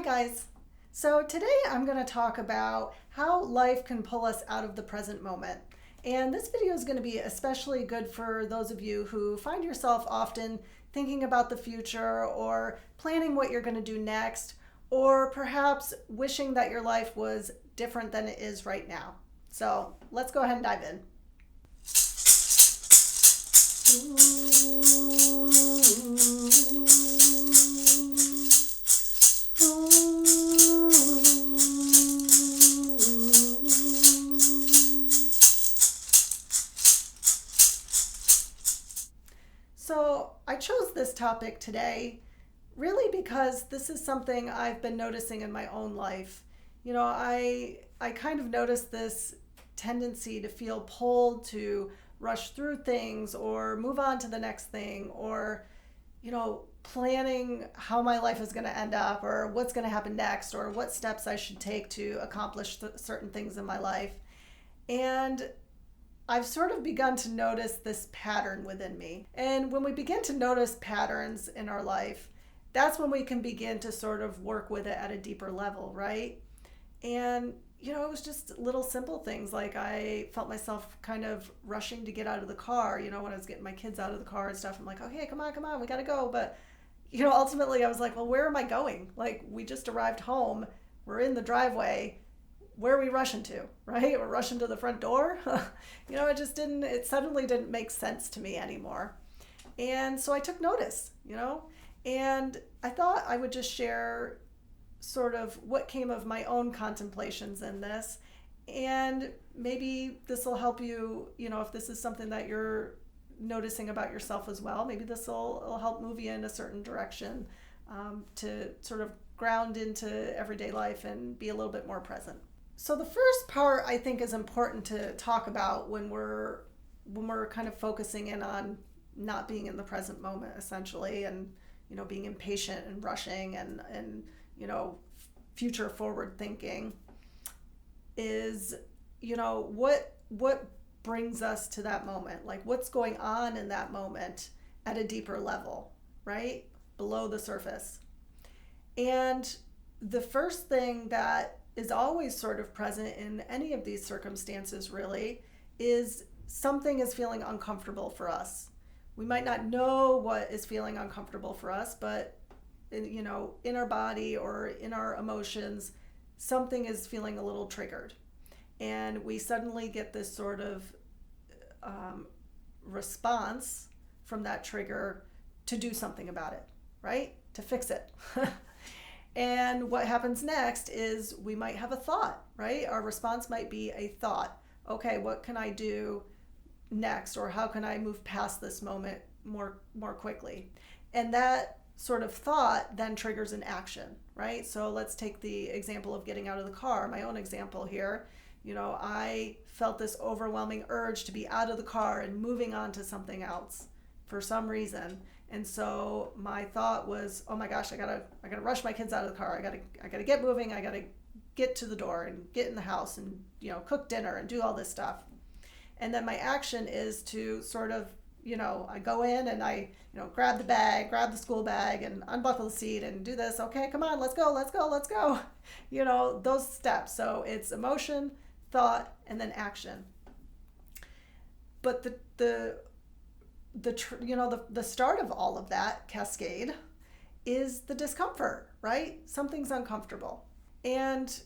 guys. So today I'm going to talk about how life can pull us out of the present moment. And this video is going to be especially good for those of you who find yourself often thinking about the future or planning what you're going to do next, or perhaps wishing that your life was different than it is right now. So let's go ahead and dive in. So I chose this topic today really because this is something I've been noticing in my own life. I kind of noticed this tendency to feel pulled to rush through things or move on to the next thing, or planning how my life is going to end up or what's going to happen next or what steps I should take to accomplish certain things in my life. And I've sort of begun to notice this pattern within me. And when we begin to notice patterns in our life, that's when we can begin to sort of work with it at a deeper level, right? And, it was just little simple things, like I felt myself kind of rushing to get out of the car, when I was getting my kids out of the car and stuff. I'm like, okay, come on, we got to go. But, ultimately I was like, well, where am I going? Like, we just arrived home. We're in the driveway. Where are we rushing to, right? We're rushing to the front door. It suddenly didn't make sense to me anymore. And so I took notice, and I thought I would just share sort of what came of my own contemplations in this. And maybe this will help you, if this is something that you're noticing about yourself as well, maybe this will help move you in a certain direction to sort of ground into everyday life and be a little bit more present. So the first part I think is important to talk about when we're kind of focusing in on not being in the present moment, essentially, and being impatient and rushing and future forward thinking is what brings us to that moment, like what's going on in that moment at a deeper level, right below the surface. And the first thing that is always sort of present in any of these circumstances really is something is feeling uncomfortable for us. We might not know what is feeling uncomfortable for us, but in our body or in our emotions, something is feeling a little triggered. And we suddenly get this sort of response from that trigger to do something about it, right? To fix it. And what happens next is we might have a thought, right? Our response might be a thought. Okay, what can I do next? Or how can I move past this moment more quickly? And that sort of thought then triggers an action, right? So let's take the example of getting out of the car, my own example here. I felt this overwhelming urge to be out of the car and moving on to something else for some reason. And so my thought was, oh my gosh, I gotta rush my kids out of the car. I gotta get moving. I gotta get to the door and get in the house and cook dinner and do all this stuff. And then my action is to sort of I go in and I grab the school bag and unbuckle the seat and do this. Okay, come on, let's go. Those steps. So it's emotion, thought, and then action. But the start of all of that cascade is the discomfort, right? Something's uncomfortable. And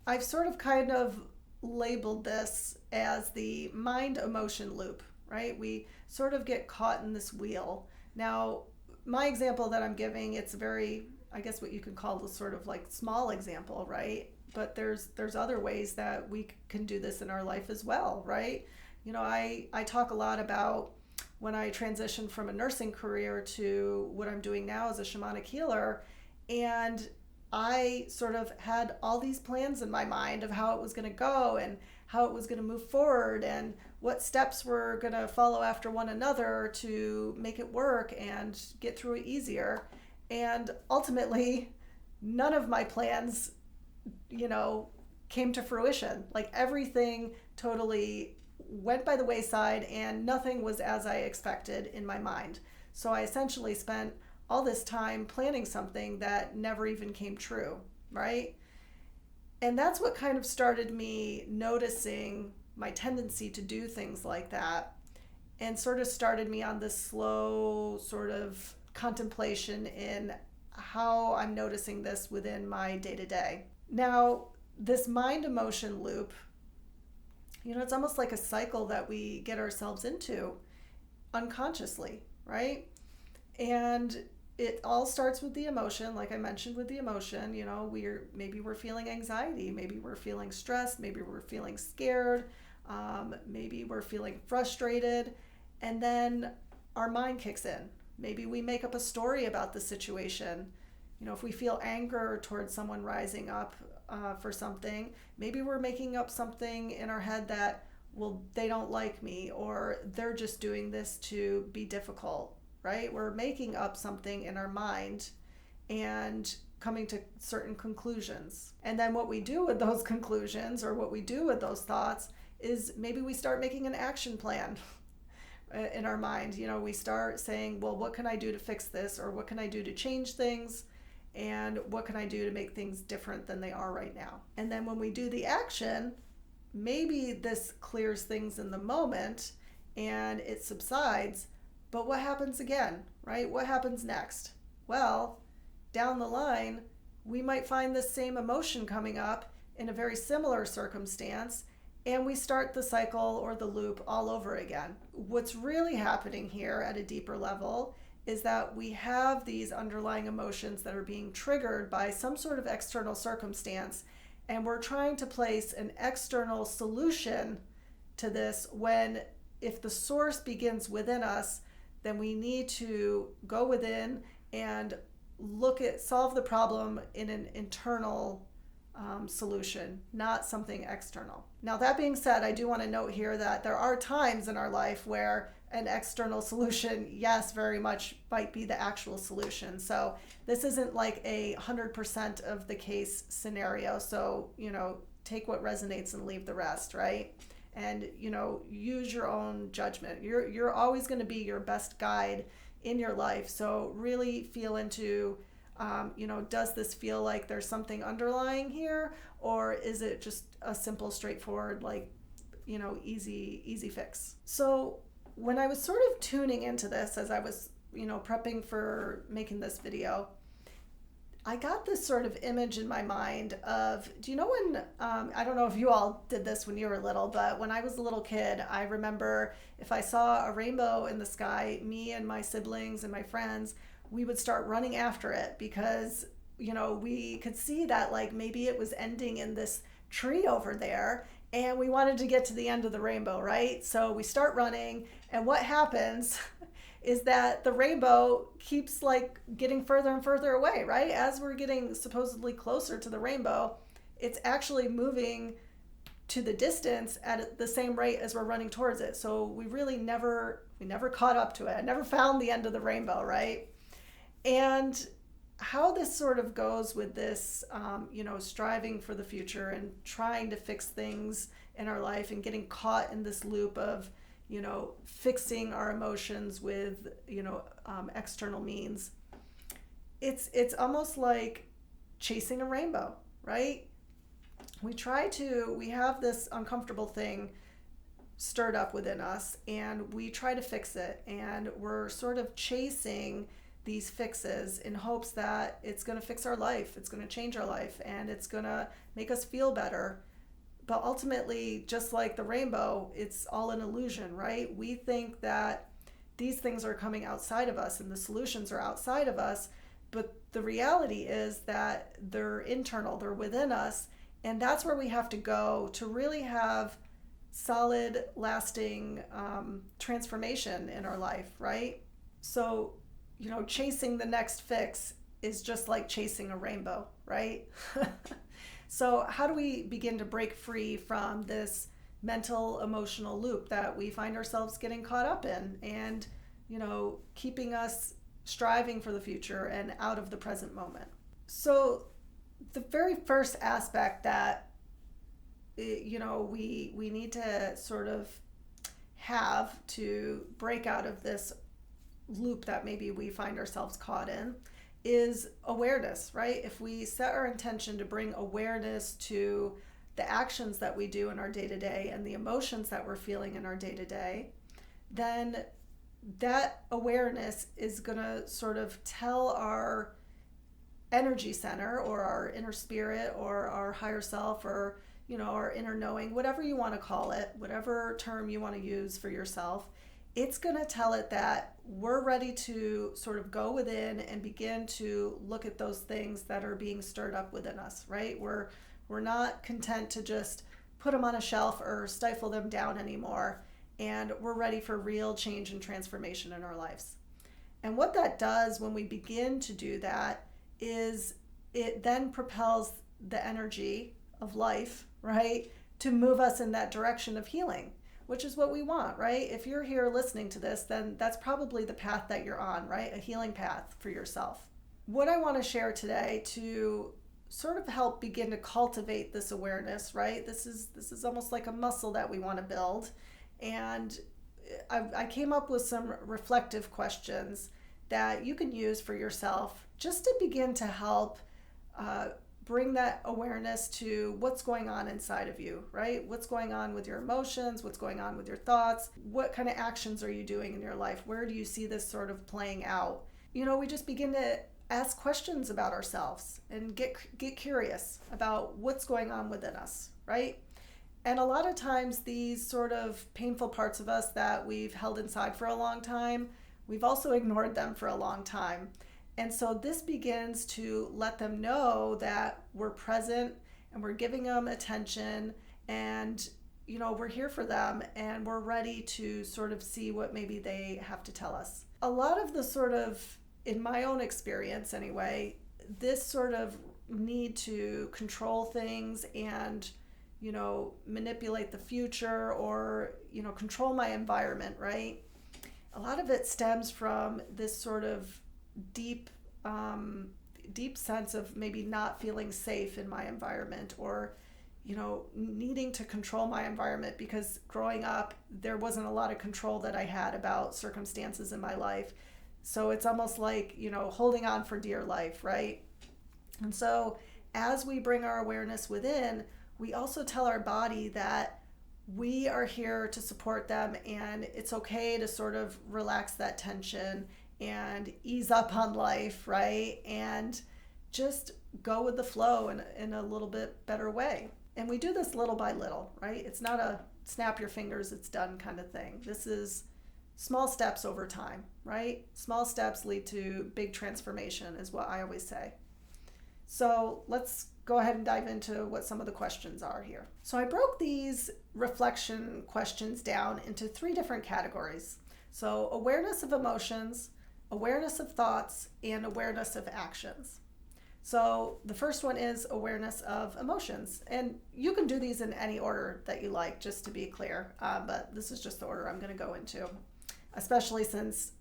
I've sort of kind of labeled this as the mind emotion loop, right? We sort of get caught in this wheel. Now, my example that I'm giving, it's very, I guess what you could call the sort of like small example, right? But there's other ways that we can do this in our life as well, right? I talk a lot about when I transitioned from a nursing career to what I'm doing now as a shamanic healer, and I sort of had all these plans in my mind of how it was going to go and how it was going to move forward and what steps were going to follow after one another to make it work and get through it easier. And ultimately, none of my plans, came to fruition. Like everything totally went by the wayside and nothing was as I expected in my mind. So I essentially spent all this time planning something that never even came true. right? And that's what kind of started me noticing my tendency to do things like that, and sort of started me on this slow sort of contemplation in how I'm noticing this within my day to day. Now, this mind emotion loop, it's almost like a cycle that we get ourselves into unconsciously, right? And it all starts with the emotion, like I mentioned with the emotion. We're feeling anxiety, maybe we're feeling stressed, maybe we're feeling scared, maybe we're feeling frustrated, and then our mind kicks in. Maybe we make up a story about the situation. If we feel anger towards someone rising up for something, maybe we're making up something in our head that, well, they don't like me, or they're just doing this to be difficult, right? We're making up something in our mind and coming to certain conclusions. And then what we do with those conclusions, or what we do with those thoughts, is maybe we start making an action plan in our mind. We start saying, well, what can I do to fix this? Or what can I do to change things? And what can I do to make things different than they are right now? And then when we do the action, maybe this clears things in the moment and it subsides. But what happens again, right? What happens next? Well, down the line, we might find this same emotion coming up in a very similar circumstance, and we start the cycle or the loop all over again. What's really happening here at a deeper level is that we have these underlying emotions that are being triggered by some sort of external circumstance, and we're trying to place an external solution to this, when if the source begins within us, then we need to go within and solve the problem in an internal solution, not something external. Now, that being said, I do want to note here that there are times in our life where an external solution, yes, very much might be the actual solution. So this isn't like 100% of the case scenario. So, take what resonates and leave the rest, right? And, use your own judgment. You're always going to be your best guide in your life. So really feel into, does this feel like there's something underlying here? Or is it just a simple, straightforward, easy fix? So when I was sort of tuning into this, as I was, prepping for making this video, I got this sort of image in my mind of, do you know when, I don't know if you all did this when you were little, but when I was a little kid, I remember if I saw a rainbow in the sky, me and my siblings and my friends, we would start running after it because, we could see that maybe it was ending in this tree over there, and we wanted to get to the end of the rainbow, right? So we start running, and what happens is that the rainbow keeps getting further and further away, right? As we're getting supposedly closer to the rainbow, it's actually moving to the distance at the same rate as we're running towards it. So we really never caught up to it. I never found the end of the rainbow, right? And how this sort of goes with this, striving for the future and trying to fix things in our life and getting caught in this loop of, fixing our emotions with, external means. It's almost like chasing a rainbow, right? We have this uncomfortable thing stirred up within us, and we try to fix it, and we're sort of chasing these fixes in hopes that it's going to fix our life, it's going to change our life, and it's going to make us feel better. But ultimately, just like the rainbow, it's all an illusion, right? We think that these things are coming outside of us and the solutions are outside of us, but the reality is that they're internal, they're within us, and that's where we have to go to really have solid, lasting transformation in our life, right? So, chasing the next fix is just like chasing a rainbow, right? So how do we begin to break free from this mental, emotional loop that we find ourselves getting caught up in and, keeping us striving for the future and out of the present moment? So the very first aspect that, we need to sort of have to break out of this loop that maybe we find ourselves caught in is awareness, right? If we set our intention to bring awareness to the actions that we do in our day to day and the emotions that we're feeling in our day to day, then that awareness is going to sort of tell our energy center or our inner spirit or our higher self or our inner knowing, whatever you want to call it, whatever term you want to use for yourself, it's going to tell it that we're ready to sort of go within and begin to look at those things that are being stirred up within us, right? We're not content to just put them on a shelf or stifle them down anymore, and we're ready for real change and transformation in our lives. And what that does when we begin to do that is it then propels the energy of life, right, to move us in that direction of healing, which is what we want, right? If you're here listening to this, then that's probably the path that you're on, right? A healing path for yourself. What I want to share today to sort of help begin to cultivate this awareness, right? This is almost like a muscle that we want to build. And I came up with some reflective questions that you can use for yourself just to begin to help bring that awareness to what's going on inside of you, right? What's going on with your emotions? What's going on with your thoughts? What kind of actions are you doing in your life? Where do you see this sort of playing out? We just begin to ask questions about ourselves and get curious about what's going on within us, right? And a lot of times these sort of painful parts of us that we've held inside for a long time, we've also ignored them for a long time. And so this begins to let them know that we're present and we're giving them attention and, we're here for them and we're ready to sort of see what maybe they have to tell us. A lot of the sort of, in my own experience anyway, this sort of need to control things and, manipulate the future or, control my environment, right? A lot of it stems from this sort of deep sense of maybe not feeling safe in my environment or needing to control my environment because growing up there wasn't a lot of control that I had about circumstances in my life, so it's almost like holding on for dear life, right? And so as we bring our awareness within, we also tell our body that we are here to support them and it's okay to sort of relax that tension and ease up on life, right? And just go with the flow in a little bit better way. And we do this little by little, right? It's not a snap your fingers, it's done kind of thing. This is small steps over time, right? Small steps lead to big transformation is what I always say. So let's go ahead and dive into what some of the questions are here. So I broke these reflection questions down into 3 different categories. So awareness of emotions, awareness of thoughts, and awareness of actions. So the first one is awareness of emotions. And you can do these in any order that you like, just to be clear. But this is just the order I'm going to go into, especially since,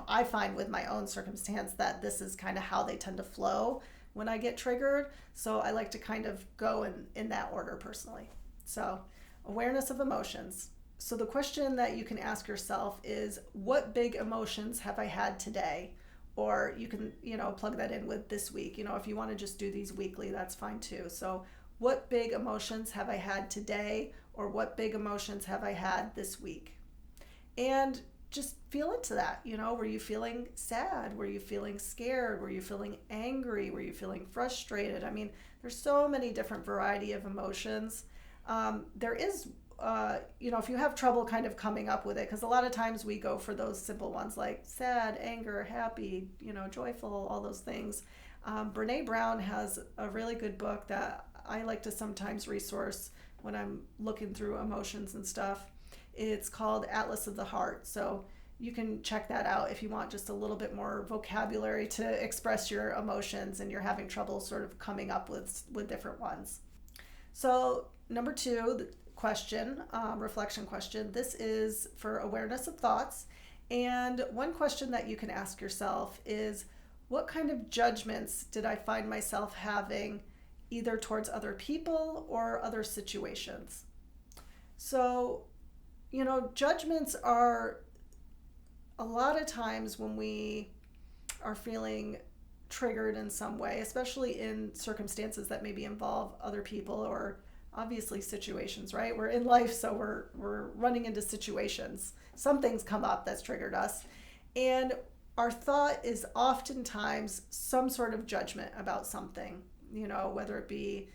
I find with my own circumstance that this is kind of how they tend to flow when I get triggered. So I like to kind of go in that order personally. So awareness of emotions. So the question that you can ask yourself is, what big emotions have I had today? Or you can, plug that in with this week. If you want to just do these weekly, that's fine too. So what big emotions have I had today? Or what big emotions have I had this week? And just feel into that. Were you feeling sad? Were you feeling scared? Were you feeling angry? Were you feeling frustrated? I mean, there's so many different variety of emotions. There is if you have trouble kind of coming up with it, because a lot of times we go for those simple ones like sad, anger, happy, joyful, all those things. Brene Brown has a really good book that I like to sometimes resource when I'm looking through emotions and stuff. It's called Atlas of the Heart. So you can check that out if you want just a little bit more vocabulary to express your emotions and you're having trouble sort of coming up with different ones. So number 2, the question, reflection question. This is for awareness of thoughts. And one question that you can ask yourself is, what kind of judgments did I find myself having either towards other people or other situations? So, judgments are a lot of times when we are feeling triggered in some way, especially in circumstances that maybe involve other people or obviously situations, right? We're in life, so we're running into situations. Something's come up that's triggered us. And our thought is oftentimes some sort of judgment about something, whether it be,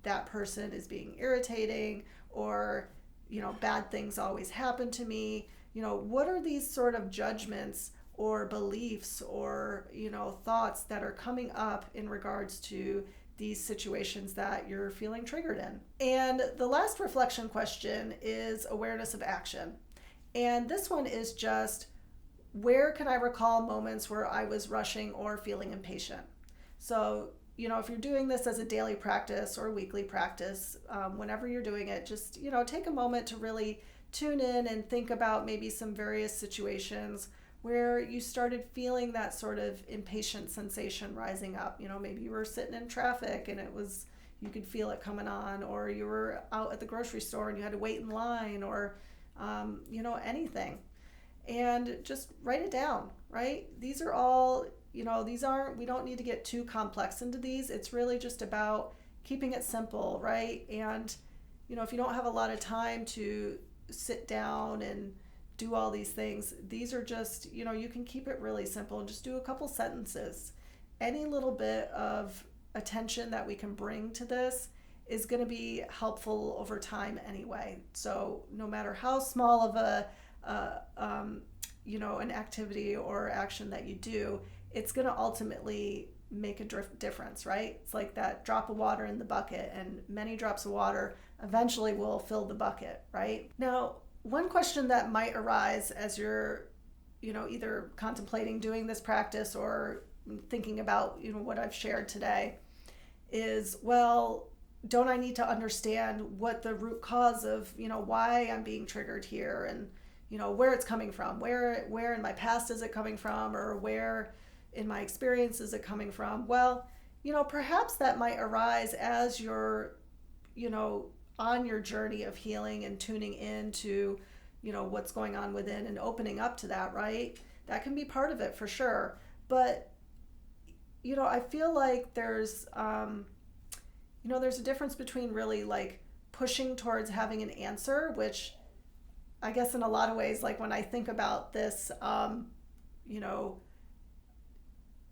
that person is being irritating, or, bad things always happen to me. What are these sort of judgments or beliefs or, thoughts that are coming up in regards to these situations that you're feeling triggered in? And the last reflection question is awareness of action. And this one is just, where can I recall moments where I was rushing or feeling impatient? So, if you're doing this as a daily practice or weekly practice, whenever you're doing it, just, take a moment to really tune in and think about maybe some various situations where you started feeling that sort of impatient sensation rising up. Maybe you were sitting in traffic and you could feel it coming on, or you were out at the grocery store and you had to wait in line, or, anything. And just write it down, right? These are all, we don't need to get too complex into these. It's really just about keeping it simple, right? And, if you don't have a lot of time to sit down and do all these things, these are just, you can keep it really simple and just do a couple sentences. Any little bit of attention that we can bring to this is going to be helpful over time anyway. So no matter how small of an activity or action that you do, it's going to ultimately make a difference, right? It's like that drop of water in the bucket, and many drops of water eventually will fill the bucket, right? Now, one question that might arise as you're, either contemplating doing this practice or thinking about, what I've shared today is, well, don't I need to understand what the root cause of, why I'm being triggered here, and, where it's coming from, where in my past is it coming from, or where in my experience is it coming from? Well, perhaps that might arise as you're, on your journey of healing and tuning into, what's going on within and opening up to that, right? That can be part of it for sure. But, I feel like there's a difference between really like pushing towards having an answer, which I guess in a lot of ways, like when I think about this,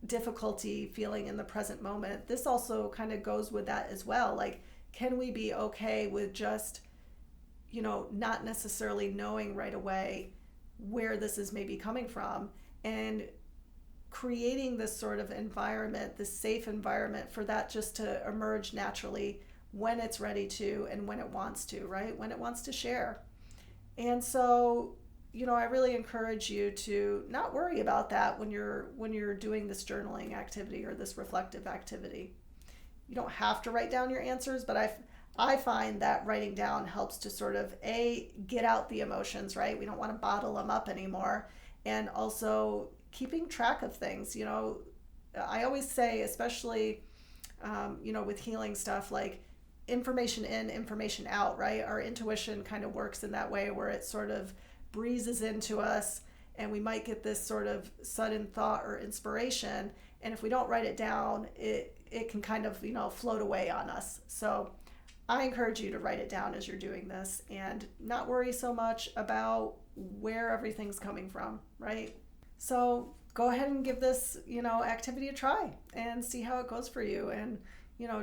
difficulty feeling in the present moment, this also kind of goes with that as well. Like, can we be okay with just, not necessarily knowing right away where this is maybe coming from, and creating this sort of environment, this safe environment for that just to emerge naturally when it's ready to and when it wants to, right? When it wants to share. And so, I really encourage you to not worry about that when you're doing this journaling activity or this reflective activity. You don't have to write down your answers, but I find that writing down helps to sort of get out the emotions, right? We don't want to bottle them up anymore. And also keeping track of things. I always say, especially with healing stuff, like information in, information out, right? Our intuition kind of works in that way, where it sort of breezes into us, and we might get this sort of sudden thought or inspiration, and if we don't write it down, it can kind of float away on us. So I encourage you to write it down as you're doing this, and not worry so much about where everything's coming from, right? So go ahead and give this activity a try and see how it goes for you. And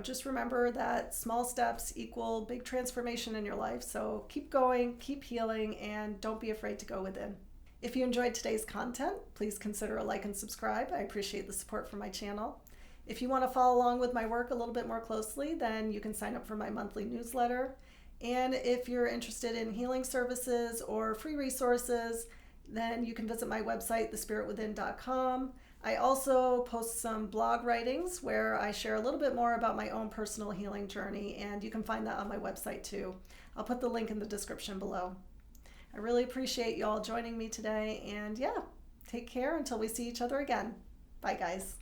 just remember that small steps equal big transformation in your life. So keep going, keep healing, and don't be afraid to go within. If you enjoyed today's content, please consider a like and subscribe. I appreciate the support from my channel. If you want to follow along with my work a little bit more closely, then you can sign up for my monthly newsletter. And if you're interested in healing services or free resources, then you can visit my website, thespiritwithin.com. I also post some blog writings where I share a little bit more about my own personal healing journey, and you can find that on my website too. I'll put the link in the description below. I really appreciate you all joining me today, and take care until we see each other again. Bye, guys.